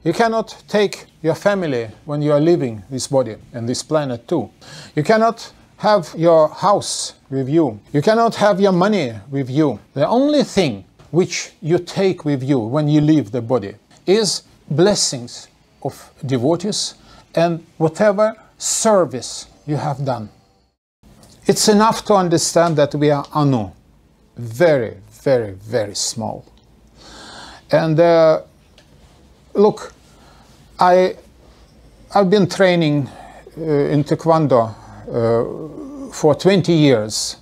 You cannot take your family when you are leaving this body and this planet too. You cannot have your house with you. You cannot have your money with you. The only thing which you take with you when you leave the body is blessings of devotees and whatever service you have done. It's enough to understand that we are Anu, very, very, very small. And look, I've been training in Taekwondo for 20 years.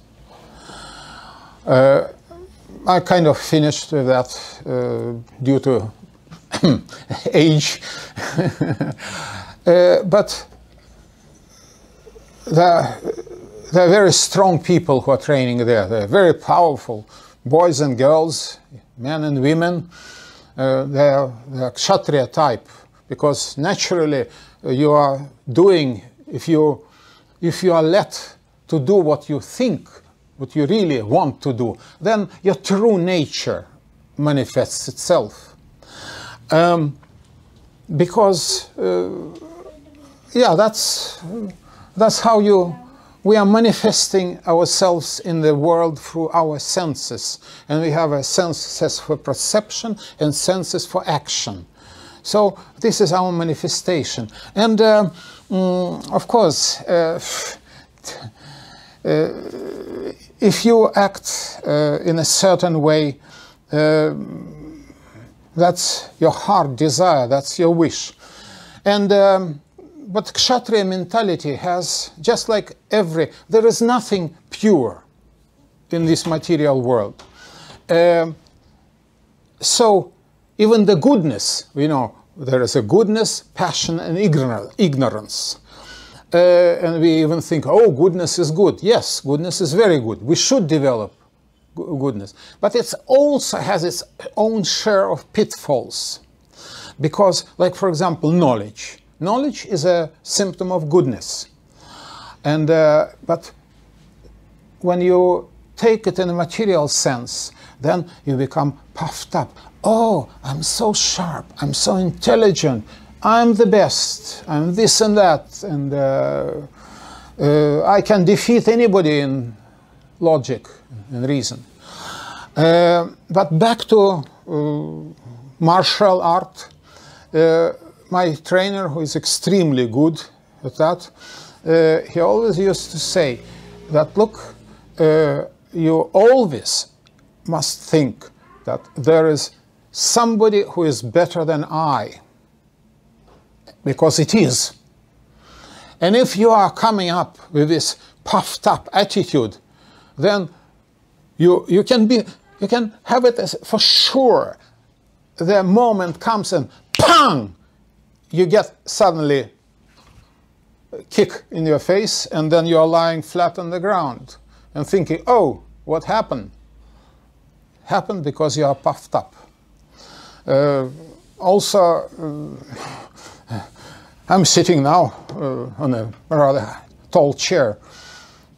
I kind of finished with that due to age. But there are very strong people who are training there. They're very powerful, boys and girls, men and women. They're Kshatriya type, because naturally you are doing, if you are let to do what you think, what you really want to do, then your true nature manifests itself. Because, yeah, that's how we are manifesting ourselves in the world through our senses. And we have a senses for perception and senses for action. So this is our manifestation. And of course, if you act in a certain way, that's your heart desire, that's your wish. And but Kshatriya mentality has, just like there is nothing pure in this material world. So even the goodness, you know, there is a goodness, passion, and ignorance. And we even think, oh, goodness is good. Yes, goodness is very good. We should develop goodness. But it also has its own share of pitfalls. Because, like, for example, knowledge. Knowledge is a symptom of goodness. And, but when you take it in a material sense, then you become puffed up. Oh, I'm so sharp, I'm so intelligent, I'm the best, I'm this and that, and I can defeat anybody in logic and reason. But back to martial art, my trainer, who is extremely good at that, he always used to say that, look, you always must think that there is somebody who is better than I, because it is. And if you are coming up with this puffed up attitude, then you can have it as for sure. The moment comes and pang, you get suddenly a kick in your face, and then you are lying flat on the ground and thinking, oh, what happened? Happened because you are puffed up. Also, I'm sitting now on a rather tall chair,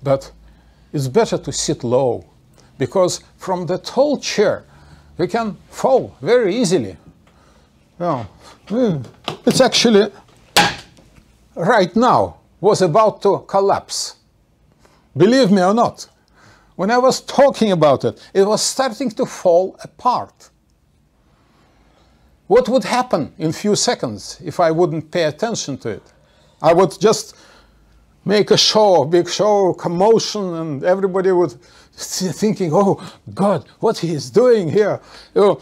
but it's better to sit low, because from the tall chair we can fall very easily. Now, it's actually right now was about to collapse. Believe me or not, when I was talking about it, it was starting to fall apart. What would happen in a few seconds if I wouldn't pay attention to it? I would just make a show, a big show, commotion, and everybody would be thinking, oh God, what he is doing here? You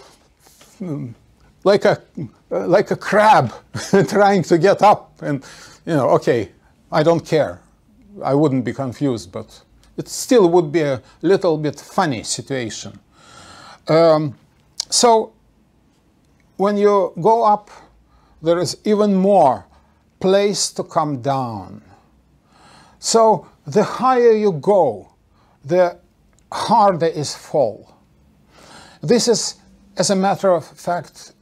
know, like a crab trying to get up, and you know, okay, I don't care. I wouldn't be confused, but it still would be a little bit funny situation. So when you go up, there is even more place to come down. So the higher you go, the harder is fall. This is, as a matter of fact,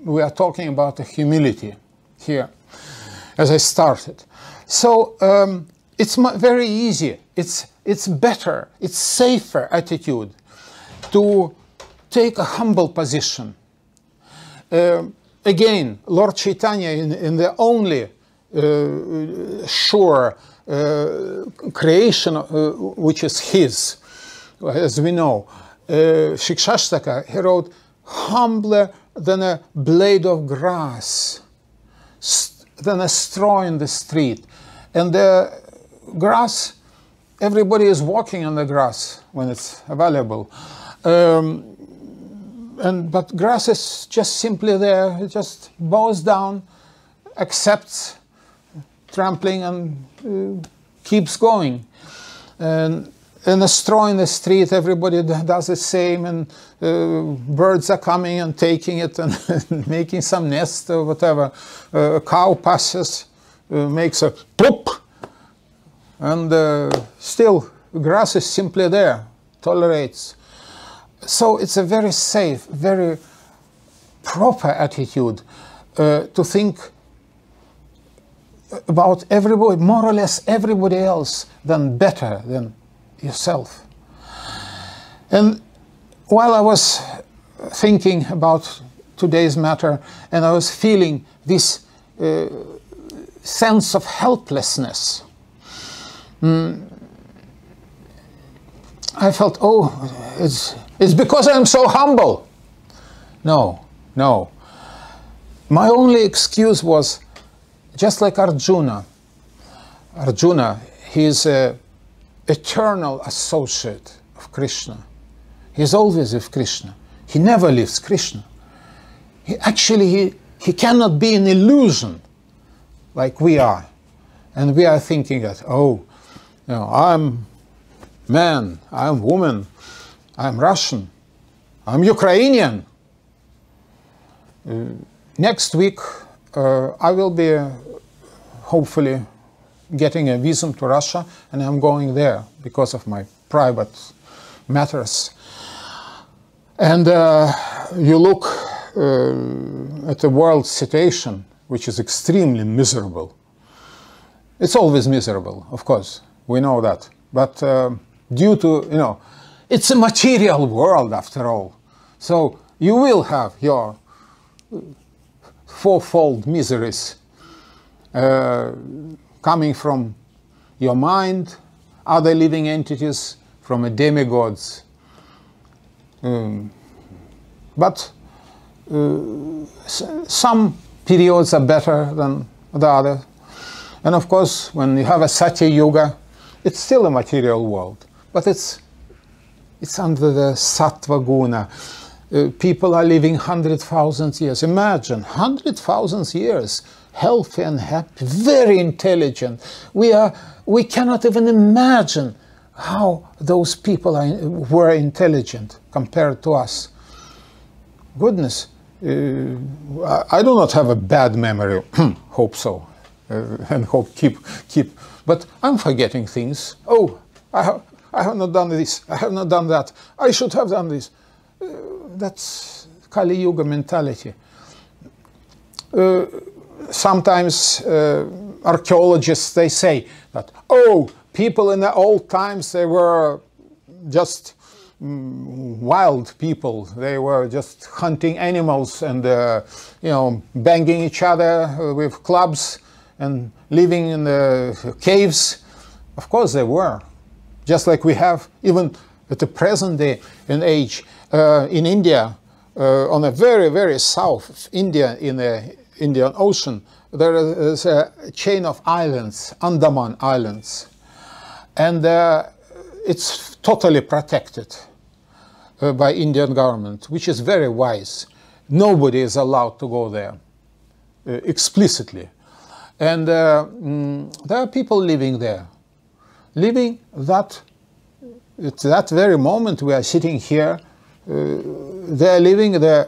we are talking about the humility here, as I started. So it's very easy, it's better, it's safer attitude to take a humble position. again, Lord Chaitanya in the only sure creation which is his, as we know, Shikshashtaka, he wrote, humbler than a blade of grass, than a straw in the street. And the grass, everybody is walking on the grass when it's available. But grass is just simply there. It just bows down, accepts trampling, and keeps going. And a straw in the street, everybody does the same, and birds are coming and taking it and making some nest or whatever. A cow passes, makes a poop, and still grass is simply there, tolerates. So it's a very safe, very proper attitude to think about everybody, more or less everybody else, than better than yourself. And while I was thinking about today's matter, and I was feeling this sense of helplessness, I felt, oh, it's because I'm so humble. No, no. My only excuse was just like Arjuna. Arjuna, he is an eternal associate of Krishna. He's always with Krishna. He never leaves Krishna. He cannot be an illusion like we are. And we are thinking that, oh, you know, I'm man, I'm woman, I'm Russian, I'm Ukrainian. Next week, I will be hopefully getting a visa to Russia, and I'm going there because of my private matters. And you look at the world situation, which is extremely miserable. It's always miserable, of course, we know that. But due to, you know, it's a material world after all. So you will have your fourfold miseries coming from your mind, other living entities, from a demigods. But some periods are better than the other. And of course, when you have a Satya Yuga, it's still a material world, but it's under the Sattva Guna. People are living 100,000 years. Imagine, 100,000 years, healthy and happy, very intelligent. We cannot even imagine how those people were intelligent compared to us. Goodness, I do not have a bad memory. Hope so, and hope keep. But I'm forgetting things. Oh, I have not done this. I have not done that. I should have done this. That's Kali Yuga mentality. Sometimes archaeologists, they say that, oh, people in the old times, they were just wild people. They were just hunting animals and you know, banging each other with clubs and living in the caves. Of course they were. Just like we have, even at the present day and age, in India, on the very, very south of India, in the Indian Ocean, there is a chain of islands, Andaman Islands. And it's totally protected by Indian government, which is very wise. Nobody is allowed to go there, explicitly. And there are people living there, living that, at that very moment we are sitting here, they are living the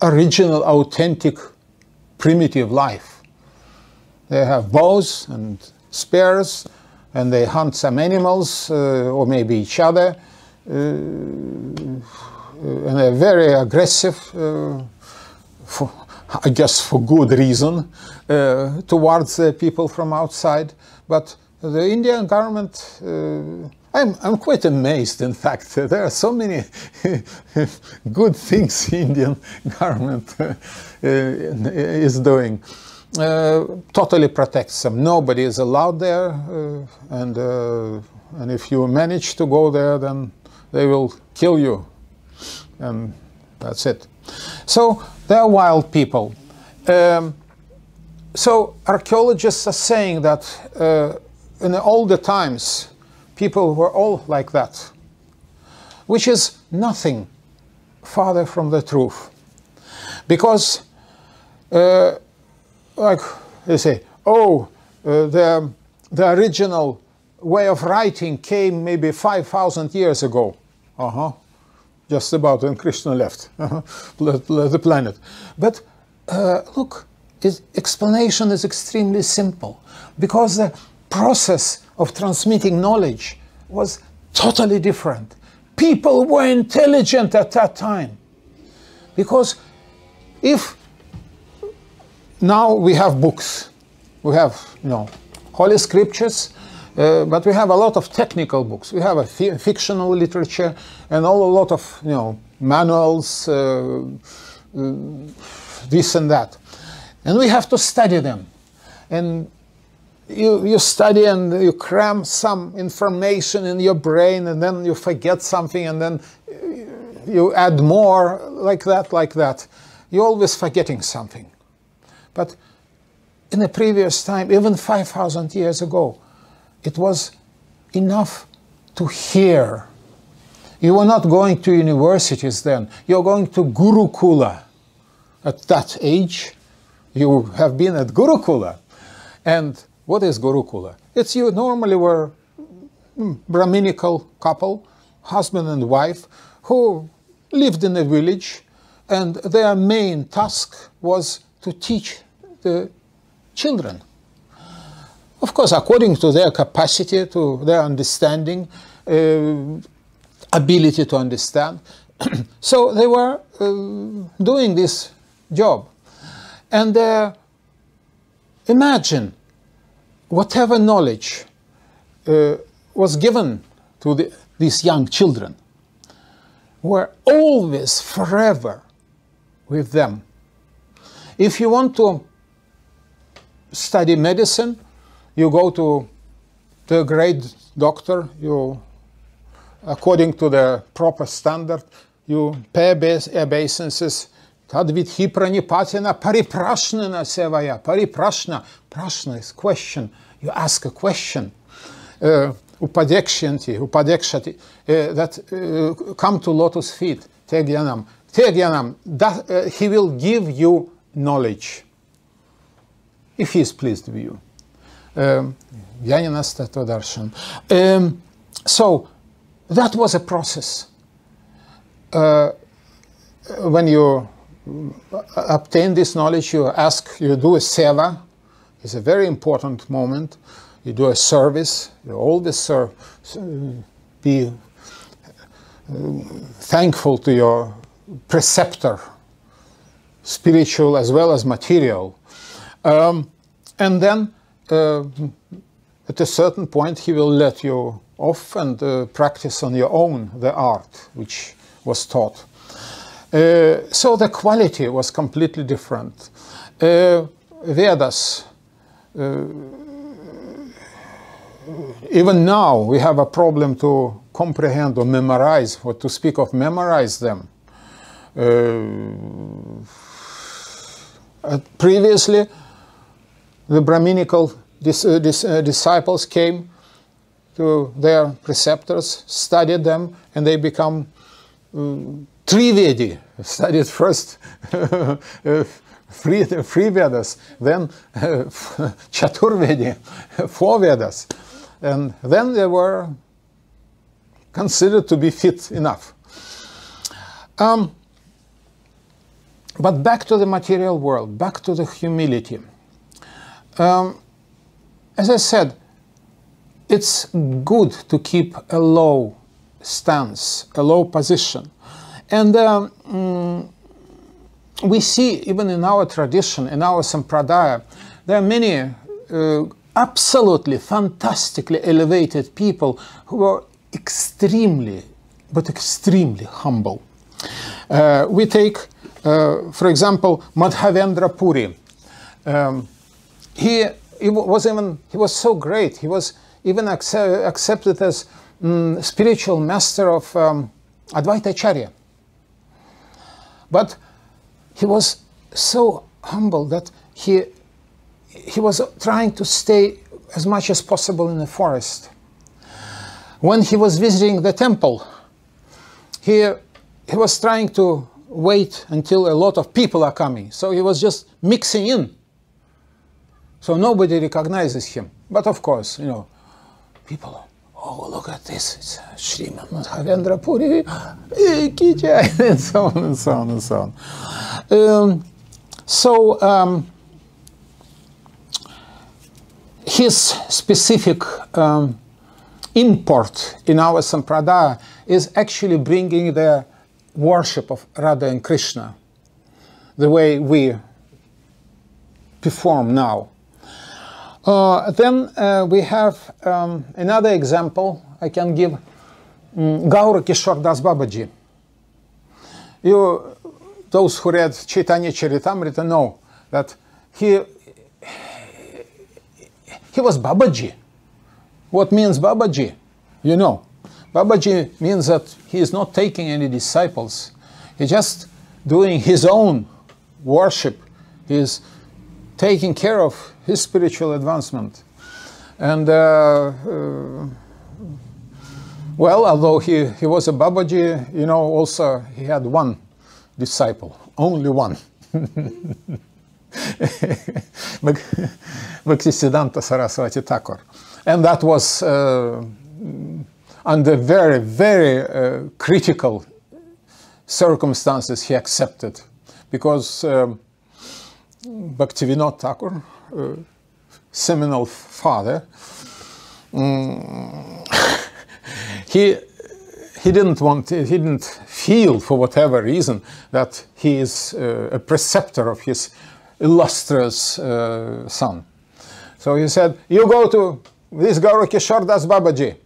original, authentic, primitive life. They have bows and spears, and they hunt some animals, or maybe each other, and they're very aggressive, I guess for good reason, towards people from outside. But the Indian government I'm quite amazed, in fact. There are so many good things the Indian government is doing. Totally protects them. Nobody is allowed there, and if you manage to go there, then they will kill you, and that's it. So they are wild people. So archaeologists are saying that in the older times, people were all like that, which is nothing farther from the truth. Because, like they say, oh, the original way of writing came maybe 5,000 years ago. Just about when Krishna left the planet. But look, his explanation is extremely simple, because the process of transmitting knowledge was totally different. People were intelligent at that time. Because if now we have books, we have, holy scriptures, but we have a lot of technical books. We have a fictional literature and a lot of, manuals, this and that. And we have to study them. And you study and you cram some information in your brain, and then you forget something, and then you add more, like that. You're always forgetting something. But in the previous time, even 5,000 years ago, it was enough to hear. You were not going to universities then. You're going to Gurukula. At that age, you have been at Gurukula. And what is Gurukula? It's you normally were Brahminical couple, husband and wife, who lived in a village, and their main task was to teach the children. Of course, according to their capacity, to their understanding, ability to understand. So they were doing this job. And imagine whatever knowledge was given to these young children were always, forever with them. If you want to study medicine, you go to the great doctor, you, according to the proper standard, you pay obeisances. Tadvidhi pranipatina pariprashnana sevaya. Pariprashna. Prashna is question. You ask a question. Upadekshanti, upadekshati. That come to lotus feet. Tegyanam. Tegyanam. He will give you knowledge, if he is pleased with you. So that was a process. When you obtain this knowledge, you do a seva. It's a very important moment. You do a service. You always serve. Be thankful to your preceptor, spiritual as well as material. And then at a certain point he will let you off and practice on your own the art which was taught. So the quality was completely different. Vedas, even now we have a problem to comprehend or memorize, or to speak of memorize them. Previously, the Brahminical disciples came to their preceptors, studied them, and they become Trivedi, studied first three Vedas, then Chaturvedi, 4 Vedas, and then they were considered to be fit enough. But back to the material world, back to the humility. As I said, it's good to keep a low stance, a low position. And we see, even in our tradition, in our sampradaya, there are many absolutely fantastically elevated people who are extremely, but extremely humble. We take, for example, Madhavendra Puri. He was so great. He was even accepted as spiritual master of Advaita Acharya. But he was so humble that he was trying to stay as much as possible in the forest. When he was visiting the temple, he was trying to wait until a lot of people are coming. So he was just mixing in. So nobody recognizes him. But of course, you know, people, oh, look at this, it's Srimad Madhavendra Puri, and so on and so on and so on. His specific import in our sampradaya is actually bringing the worship of Radha and Krishna, the way we perform now. Then we have another example I can give, Gaura Kishore Das Babaji. Those who read Chaitanya Charitamrita know that he was Babaji. What means Babaji? You know, Babaji means that he is not taking any disciples. He's just doing his own worship. He is taking care of his spiritual advancement. And well, although he was a Babaji, you know, also he had one disciple, only one. Bhaktisiddhanta Saraswati Thakur. And that was under very, very critical circumstances he accepted. Because Bhaktivedanta Thakur, seminal father, he didn't feel, for whatever reason, that he is a preceptor of his illustrious son. So he said, you go to this Gaura Kishore Das Babaji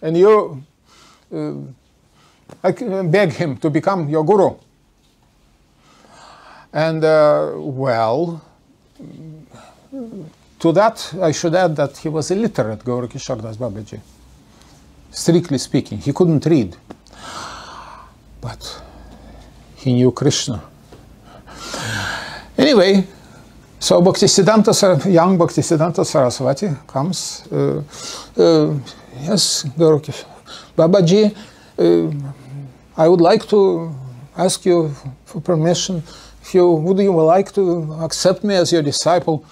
and you beg him to become your guru. And well, to that I should add that he was illiterate, Gaura Kishore Das Babaji. Strictly speaking, he couldn't read. But he knew Krishna. Anyway, so young Bhaktisiddhanta Saraswati comes. Yes, Gaura Kishore Babaji, I would like to ask you for permission. Would you like to accept me as your disciple?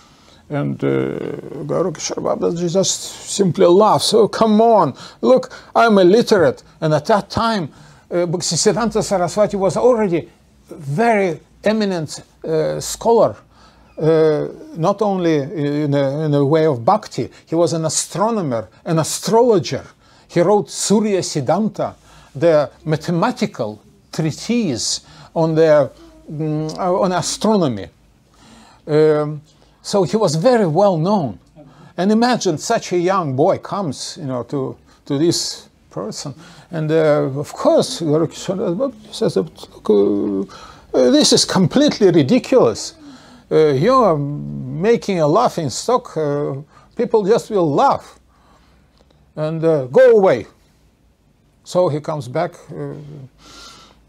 And Gaura Kishore Babaji just simply laughs. Oh, come on, look, I'm illiterate. And at that time, Bhaktisiddhanta Saraswati was already a very eminent scholar, not only in a way of bhakti. He was an astronomer, an astrologer. He wrote Surya Siddhanta, the mathematical treatise on astronomy. So he was very well known. And imagine such a young boy comes, you know, to this person. And of course, Gaura Kishore Babaji says, look, this is completely ridiculous. You are making a laughing stock. People just will laugh. And go away. So he comes back.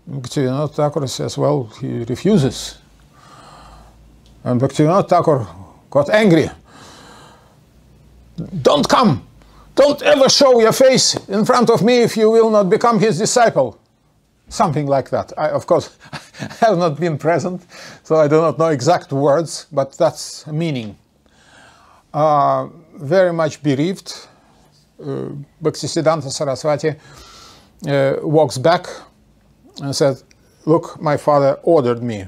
Bhaktivedanta Thakur says, well, he refuses. And Bhaktivedanta Thakur got angry. Don't come. Don't ever show your face in front of me if you will not become his disciple. Something like that. Of course, I have not been present, so I do not know exact words, but that's meaning. Very much bereaved, Bhaktisiddhanta Saraswati walks back and said, look, my father ordered me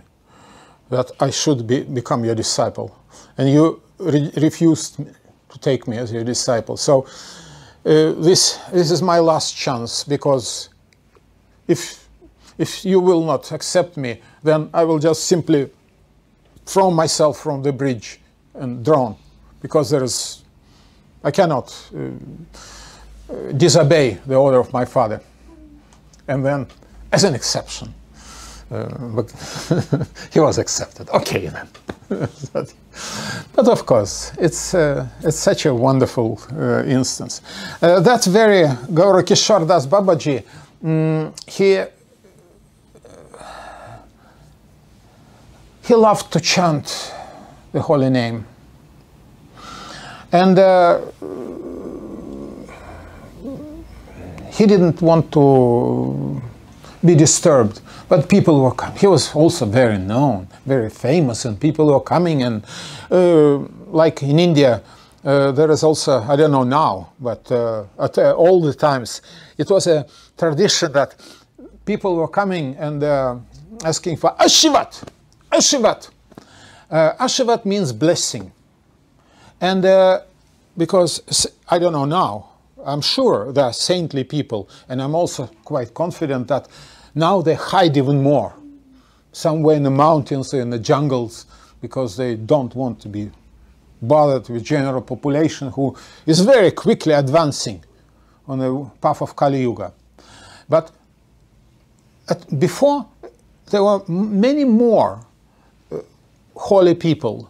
that I should become your disciple, and you refused to take me as your disciple. So this is my last chance, because if you will not accept me, then I will just simply throw myself from the bridge and drown, because I cannot disobey the order of my father. And then, as an exception, but he was accepted. Okay, then. But of course, it's such a wonderful instance. That very Gaurakishore Das Babaji, he loved to chant the holy name. And he didn't want to be disturbed, but people were coming. He was also very known, very famous, and people were coming. And like in India, there is also, I don't know now, but at all the times, it was a tradition that people were coming and asking for Ashivat, Ashivat. Ashivat means blessing. And because, I don't know now, I'm sure there are saintly people, and I'm also quite confident that now they hide even more, somewhere in the mountains, in the jungles, because they don't want to be bothered with general population who is very quickly advancing on the path of Kali Yuga. But before, there were many more holy people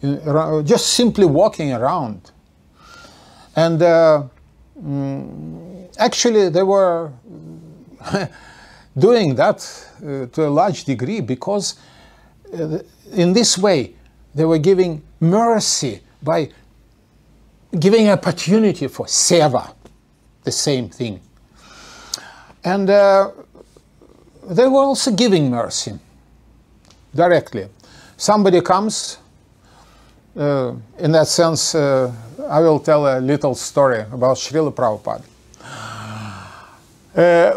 just simply walking around. And actually they were doing that to a large degree because in this way they were giving mercy by giving opportunity for seva, the same thing. And they were also giving mercy directly. Somebody comes, in that sense, I will tell a little story about Srila Prabhupada.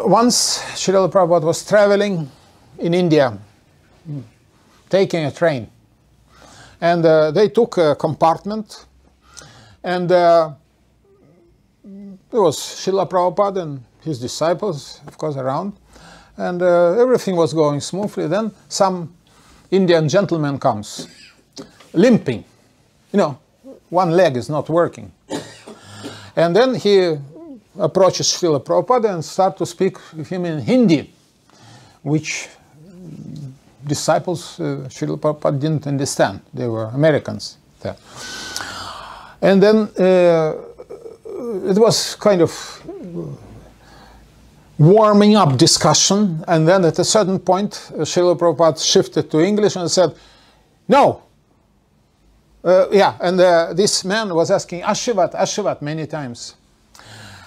Once Srila Prabhupada was traveling in India, taking a train, and they took a compartment, and there was Srila Prabhupada and his disciples, of course, around, and everything was going smoothly. Then some Indian gentleman comes, limping. You know, one leg is not working. And then he approaches Srila Prabhupada and starts to speak with him in Hindi, which disciples Srila Prabhupada didn't understand. They were Americans there. And then it was kind of warming up discussion, and then at a certain point Srila Prabhupada shifted to English and said, no. This man was asking Ashivat, Ashivat many times.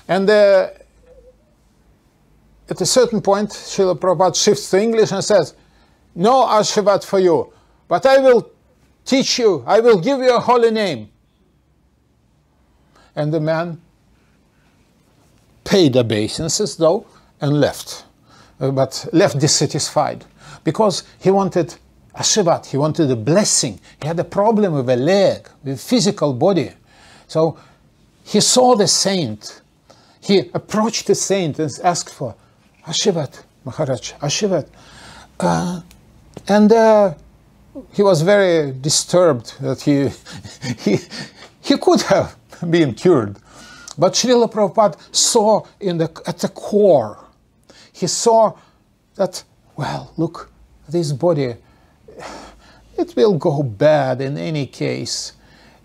And at a certain point, Srila Prabhupada shifts to English and says, no Ashivat for you, but I will teach you, I will give you a holy name. And the man paid obeisances, though, and left. But left dissatisfied, because he wanted Ashivat, he wanted a blessing. He had a problem with a leg, with physical body. So he saw the saint. He approached the saint and asked for Ashivat, Maharaj, Ashivat. And he was very disturbed that he could have been cured. But Srila Prabhupada saw at the core, he saw that, well, look, this body, it will go bad in any case.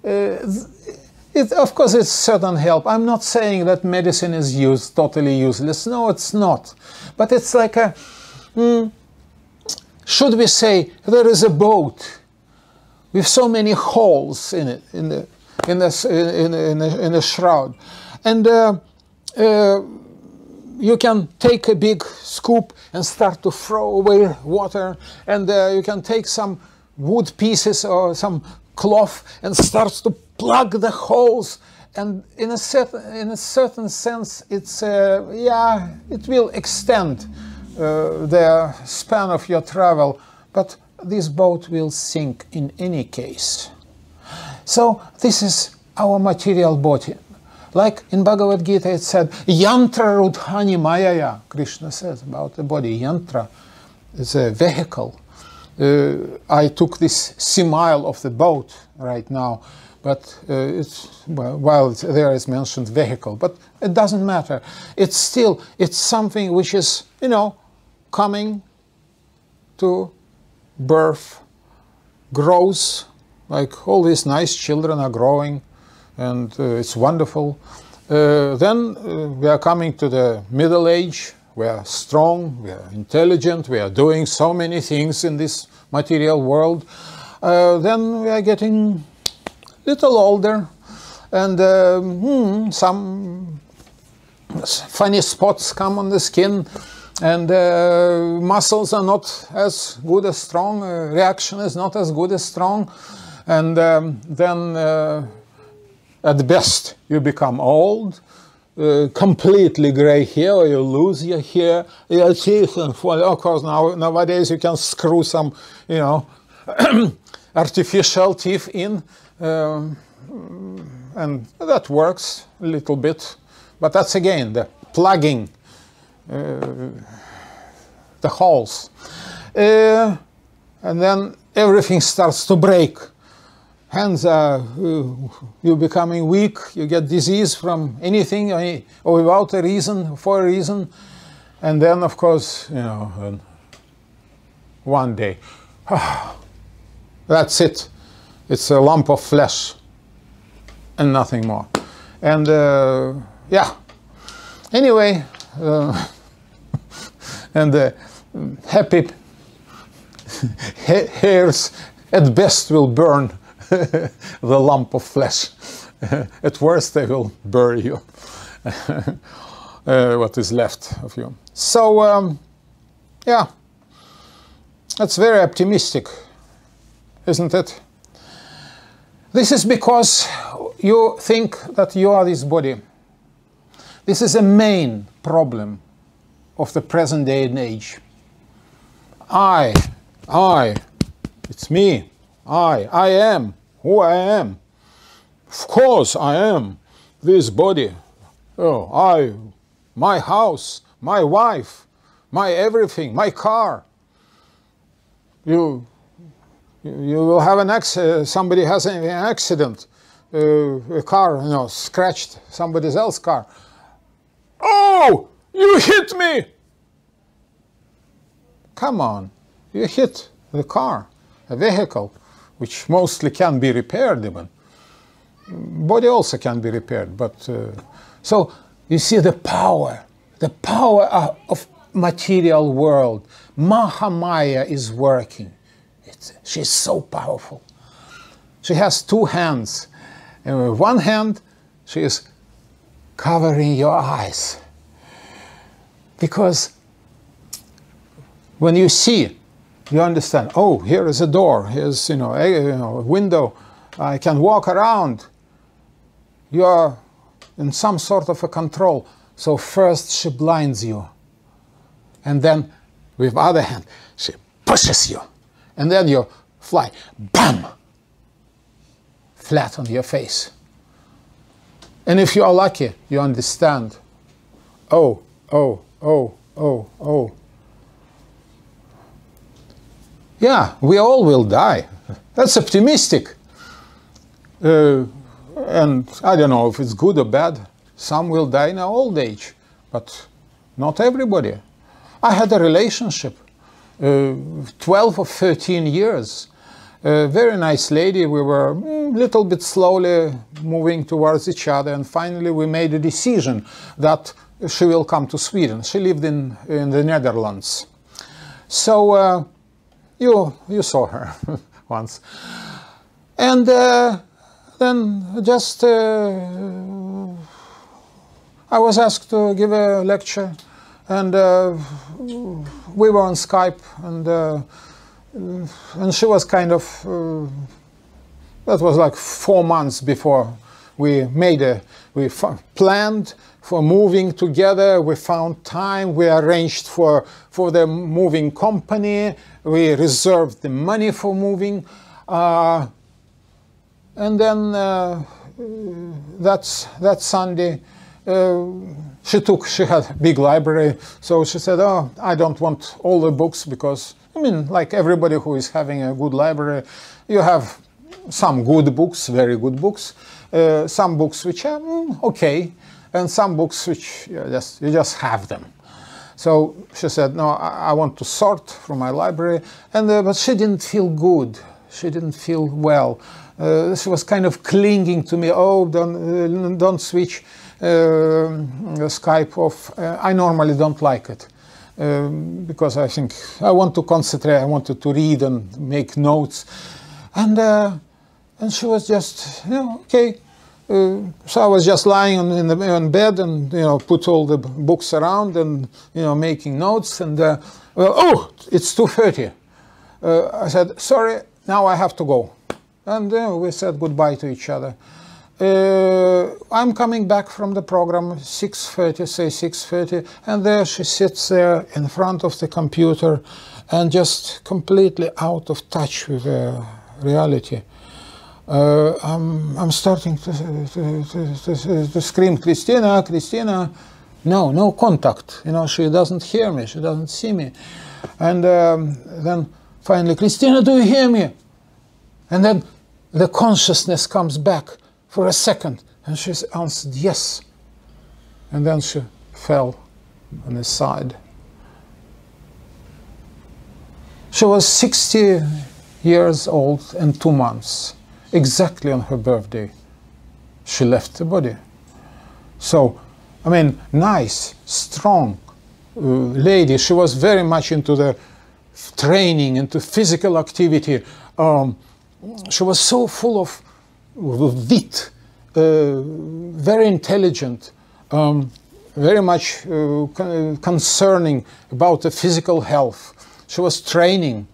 Of course, it's certain help. I'm not saying that medicine is totally useless. No, it's not. But it's like a, should we say, there is a boat with so many holes in it, in the shroud, and you can take a big scoop and start to throw away water, and you can take some wood pieces or some cloth and start to plug the holes, and in a certain sense, it's it will extend the span of your travel, but this boat will sink in any case. So this is our material body. Like in Bhagavad-Gita it said, Yantra Rudhani Mayaya, Krishna says about the body. Yantra is a vehicle. I took this simile of the boat right now, but it's, well, while there is mentioned vehicle, but it doesn't matter. It's still, it's something which is, you know, coming to birth, grows, like all these nice children are growing, and it's wonderful. Then we are coming to the middle age. We are strong, we are intelligent, we are doing so many things in this material world. Then we are getting a little older, and some funny spots come on the skin, and muscles are not as good as strong, reaction is not as good as strong, and then at best you become old, completely gray hair, or you lose your hair, your teeth, and of course nowadays you can screw some, you know, artificial teeth in, and that works a little bit, but that's again the plugging the holes, and then everything starts to break. Hands are, you're becoming weak, you get disease from anything or without a reason, for a reason. And then, of course, you know, one day, that's it. It's a lump of flesh and nothing more. And yeah, anyway, and the happy hairs at best will burn the lump of flesh. At worst, they will bury you, what is left of you. So, yeah, that's very optimistic, isn't it? This is because you think that you are this body. This is a main problem of the present day and age. I, it's me, I am who I am. Of course I am this body. Oh, my house, my wife, my everything, my car. You will have an accident, somebody has an accident, a car, you know, scratched somebody else's car. Oh, you hit me! Come on, you hit the car, a vehicle, which mostly can be repaired even. Body also can be repaired, but so you see the power of material world. Mahamaya is working. She's so powerful. She has two hands. And with one hand, she is covering your eyes. Because when you see, you understand, oh, here is a door, here's, you know, a window, I can walk around. You are in some sort of a control. So first she blinds you. And then with the other hand, she pushes you. And then you fly, bam, flat on your face. And if you are lucky, you understand, oh. Yeah, we all will die. That's optimistic. And I don't know if it's good or bad. Some will die in old age, but not everybody. I had a relationship, 12 or 13 years. A very nice lady. We were a little bit slowly moving towards each other, and finally we made a decision that she will come to Sweden. She lived in the Netherlands. So you saw her once. And then just I was asked to give a lecture, and we were on Skype, and she was kind of, that was like 4 months before we planned for moving together, we found time, we arranged for the moving company, we reserved the money for moving, and then that Sunday, she had a big library, so she said, oh, I don't want all the books because I mean, like everybody who is having a good library, you have some good books, very good books, some books which are okay, and some books which you just have them. So she said, no, I want to sort through my library, and but she didn't feel good. She didn't feel well. She was kind of clinging to me. Oh, don't switch Skype off. I normally don't like it because I think I want to concentrate. I wanted to read and make notes, and she was just, okay. So I was just lying on bed and put all the books around and making notes, and oh, it's 2:30. I said, sorry, now I have to go, and we said goodbye to each other. I'm coming back from the program 6:30, say 6:30, and there she sits there in front of the computer and just completely out of touch with reality. I'm starting to scream, Christina, Christina. No contact. She doesn't hear me. She doesn't see me. And then finally, Christina, do you hear me? And then the consciousness comes back for a second, and she answered yes. And then she fell on his side. She was 60 years old and 2 months. Exactly on her birthday, she left the body. So, I mean, nice, strong lady. She was very much into the training, into physical activity. She was so full of wit, very intelligent, very much concerning about the physical health. She was training.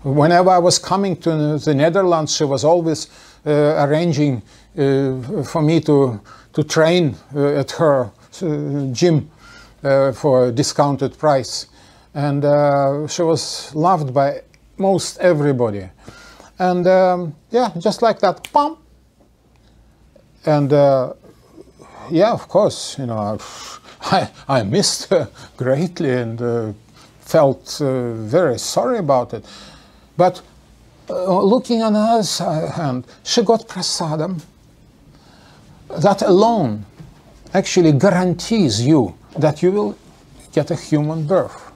Whenever I was coming to the Netherlands, she was always arranging for me to train at her gym for a discounted price. And she was loved by most everybody. And yeah, just like that, pam. And yeah, of course, I missed her greatly and felt very sorry about it. But looking on the other hand, she got prasadam. That alone actually guarantees you that you will get a human birth.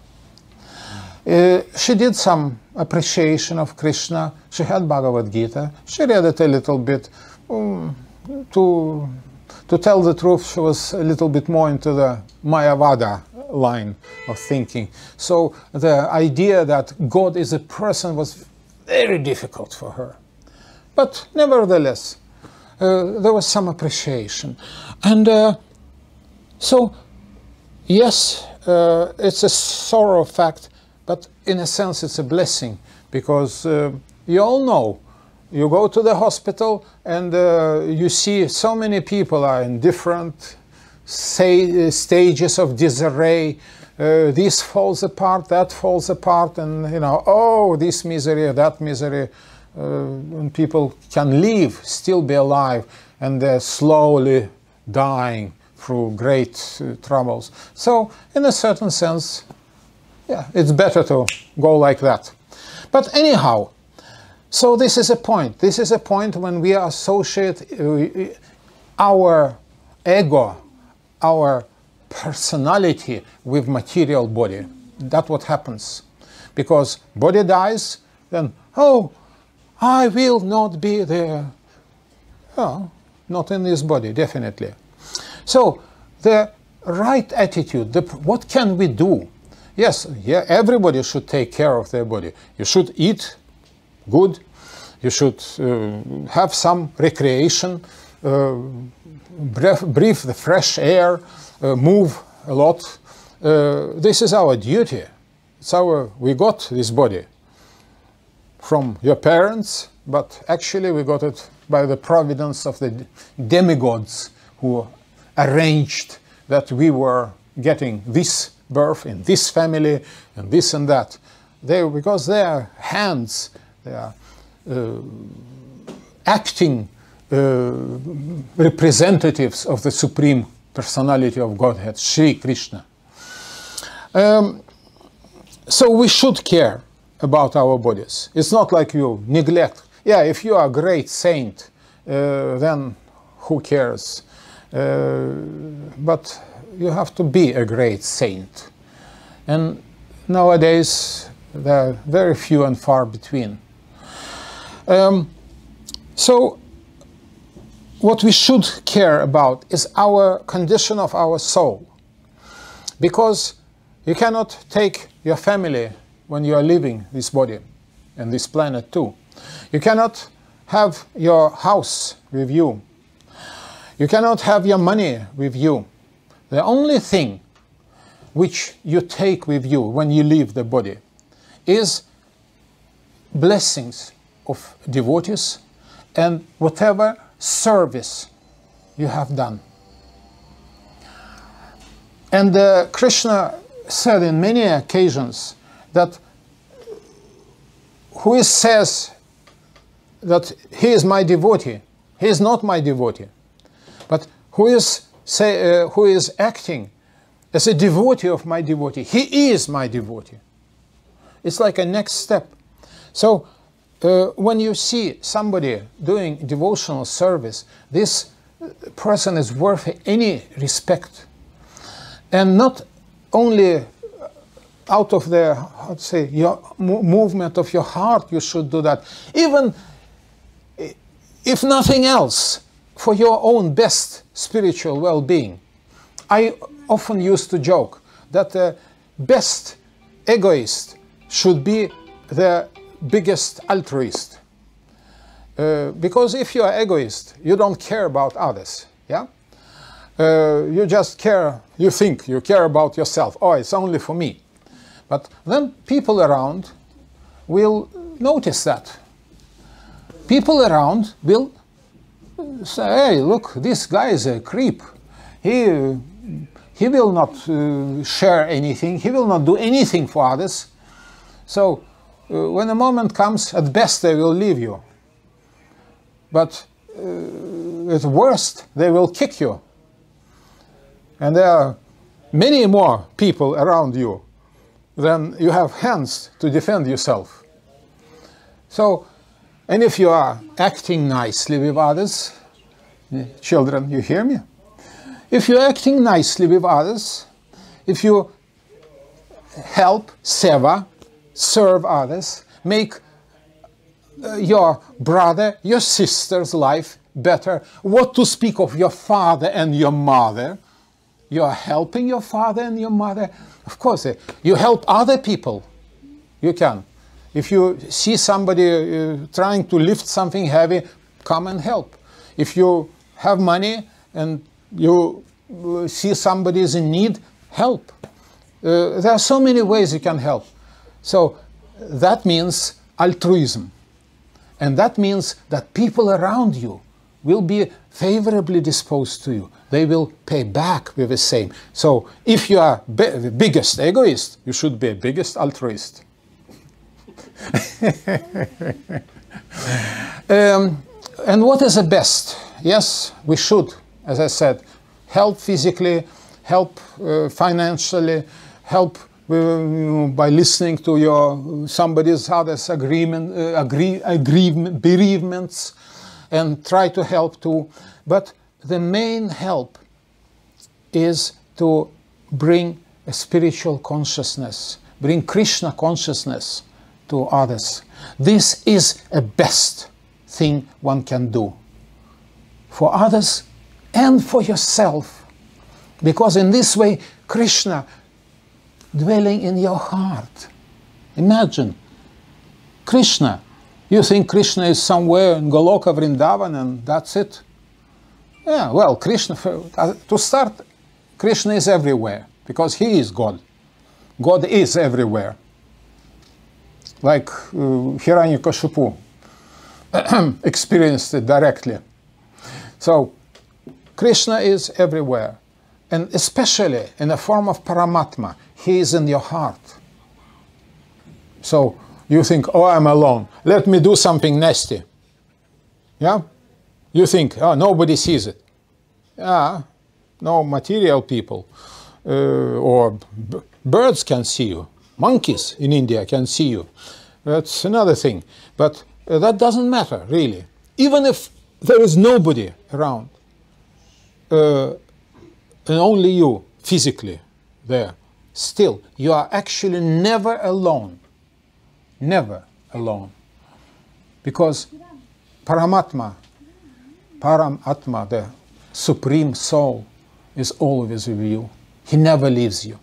She did some appreciation of Krishna. She had Bhagavad-Gita. She read it a little bit. To tell the truth, she was a little bit more into the Mayavada line of thinking. So the idea that God is a person was very difficult for her. But nevertheless, there was some appreciation. And so, yes, it's a sorrow fact, but in a sense it's a blessing, because you all know, you go to the hospital and you see so many people are in different stages of disarray. This falls apart, that falls apart, and oh, this misery, that misery. And people can live, still be alive, and they're slowly dying through great troubles. So, in a certain sense, yeah, it's better to go like that. But anyhow, so this is a point. This is a point when we associate our ego, our personality with material body. That's what happens. Because body dies, then, oh, I will not be there. Oh, not in this body, definitely. So, the right attitude, what can we do? Yes, yeah, everybody should take care of their body. You should eat good. You should have some recreation, breathe the fresh air, move a lot. This is our duty. It's we got this body from your parents, but actually we got it by the providence of the demigods who arranged that we were getting this birth in this family and this and that. Because their hands, they are acting representatives of the Supreme Personality of Godhead, Sri Krishna. So we should care about our bodies. It's not like you neglect. Yeah, if you are a great saint, then who cares? But you have to be a great saint. And nowadays, there are very few and far between. So what we should care about is our condition of our soul. Because you cannot take your family when you are leaving this body and this planet too. You cannot have your house with you. You cannot have your money with you. The only thing which you take with you when you leave the body is blessings of devotees and whatever service you have done. And Krishna said in many occasions that who says that he is my devotee, he is not my devotee. But who is acting as a devotee of my devotee, he is my devotee. It's like a next step. So when you see somebody doing devotional service, this person is worth any respect. And not only out of the, how to say, your movement of your heart you should do that. Even if nothing else, for your own best spiritual well-being. I often used to joke that the best egoist should be the biggest altruist. Because if you are egoist, you don't care about others. Yeah? You just care, you think you care about yourself. Oh, it's only for me. But then people around will notice that. People around will say, hey, look, this guy is a creep. He will not share anything. He will not do anything for others. So when a moment comes, at best they will leave you. But at worst, they will kick you. And there are many more people around you than you have hands to defend yourself. So, and if you are acting nicely with others, children, you hear me? If you're acting nicely with others, if you help, seva, serve others, make your brother, your sister's life better, what to speak of your father and your mother, you are helping your father and your mother. Of course, you help other people. You can. If you see somebody trying to lift something heavy, come and help. If you have money and you see somebody is in need, help. There are so many ways you can help. So that means altruism. And that means that people around you will be favorably disposed to you. They will pay back with the same. So if you are the biggest egoist, you should be a biggest altruist. And what is the best? Yes, we should, as I said, help physically, help financially, help by listening to your somebody's other's bereavements, and try to help too. But the main help is to bring a spiritual consciousness, bring Krishna consciousness to others. This is a best thing one can do for others and for yourself, because in this way Krishna dwelling in your heart. Imagine Krishna. You think Krishna is somewhere in Goloka Vrindavan and that's it? Yeah, well, Krishna, to start, Krishna is everywhere because he is God. God is everywhere. Like Hiranyakashipu experienced it directly. So Krishna is everywhere, and especially in the form of Paramatma, he is in your heart. So you think, oh, I'm alone, let me do something nasty. Yeah? You think, oh, nobody sees it. Yeah, no material people or birds can see you. monkeys in India can see you. That's another thing. But that doesn't matter, really. Even if there is nobody around, and only you physically there, still, you are actually never alone. Never alone. Because Paramatma, the Supreme Soul, is always with you. He never leaves you.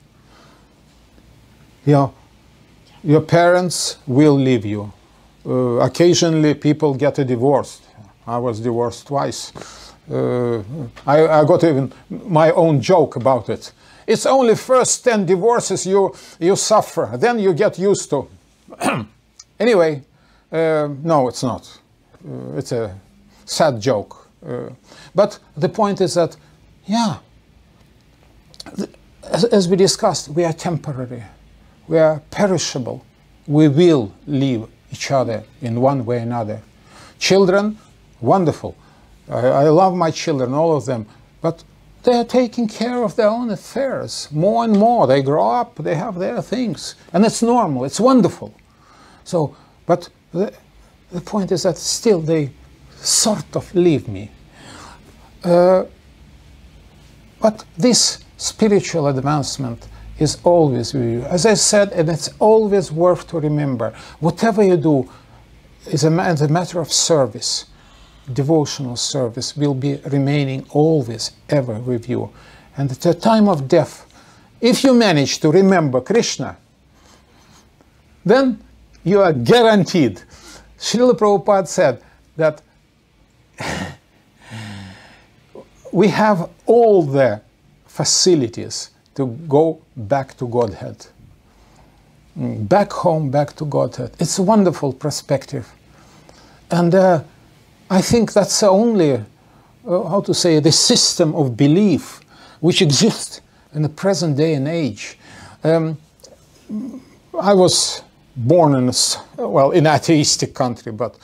Your parents will leave you. Occasionally people get divorced. I was divorced twice. I got even my own joke about it. It's only first 10 divorces you suffer, then you get used to. Anyway, no, it's not. It's a sad joke. But the point is that, yeah, as we discussed, we are temporary. We are perishable. We will leave each other in one way or another. Children, wonderful. I love my children, all of them. But they are taking care of their own affairs. More and more, they grow up, they have their things. And it's normal, it's wonderful. So, but the point is that still they sort of leave me. But this spiritual advancement is always with you. As I said, and it's always worth to remember, whatever you do is a matter of service. Devotional service will be remaining always, ever with you. And at the time of death, if you manage to remember Krishna, then you are guaranteed. Srila Prabhupada said that we have all the facilities to go back to Godhead. Back home, back to Godhead. It's a wonderful perspective. And I think that's the only, how to say, the system of belief which exists in the present day and age. I was born in an atheistic country, but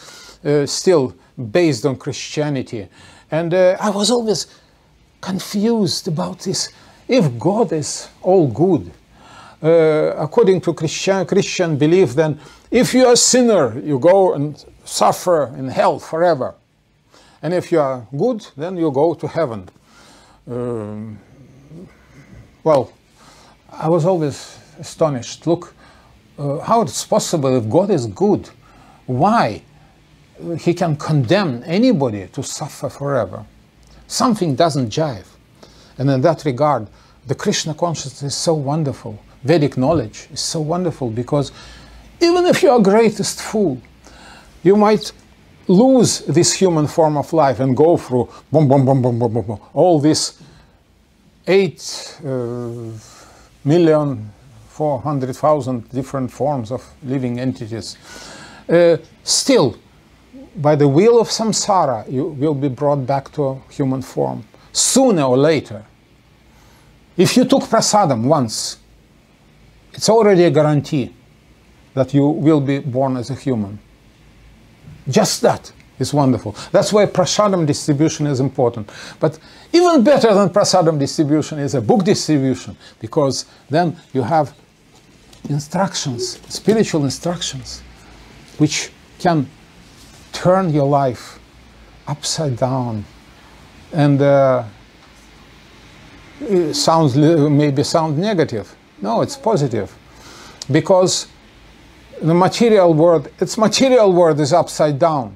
still based on Christianity. And I was always confused about this. If God is all good, according to Christian belief, then if you are a sinner, you go and suffer in hell forever. And if you are good, then you go to heaven. Well, I was always astonished. Look, how it's possible if God is good? Why He can condemn anybody to suffer forever? Something doesn't jive. And in that regard, the Krishna consciousness is so wonderful. Vedic knowledge is so wonderful because even if you are greatest fool, you might lose this human form of life and go through all this 8,400,000 different forms of living entities. Still, by the will of samsara, you will be brought back to a human form, sooner or later. If you took prasadam once, it's already a guarantee that you will be born as a human. Just that is wonderful. That's why prasadam distribution is important. But even better than prasadam distribution is a book distribution, because then you have instructions, spiritual instructions, which can turn your life upside down. And it maybe sound negative. No, it's positive. Because the material world, its material world is upside down.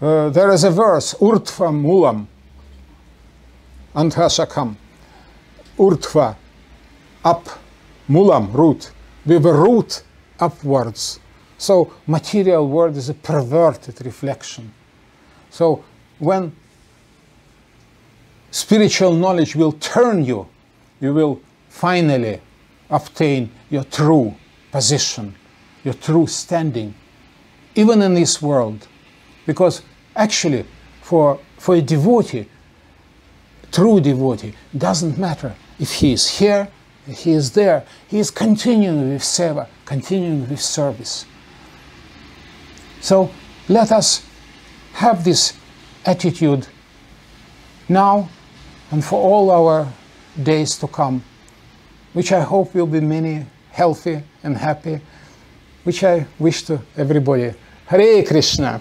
There is a verse, Urtva Mulam Anthashakam. Urtva, up, Mulam, root. With a root upwards. So material world is a perverted reflection. So when spiritual knowledge will turn you, you will finally obtain your true position, your true standing, even in this world. Because actually, for a devotee, true devotee, doesn't matter if he is here, if he is there, he is continuing with seva, continuing with service. So let us have this attitude now and for all our days to come. which I hope will be many, healthy and happy, which I wish to everybody. Hare Krishna.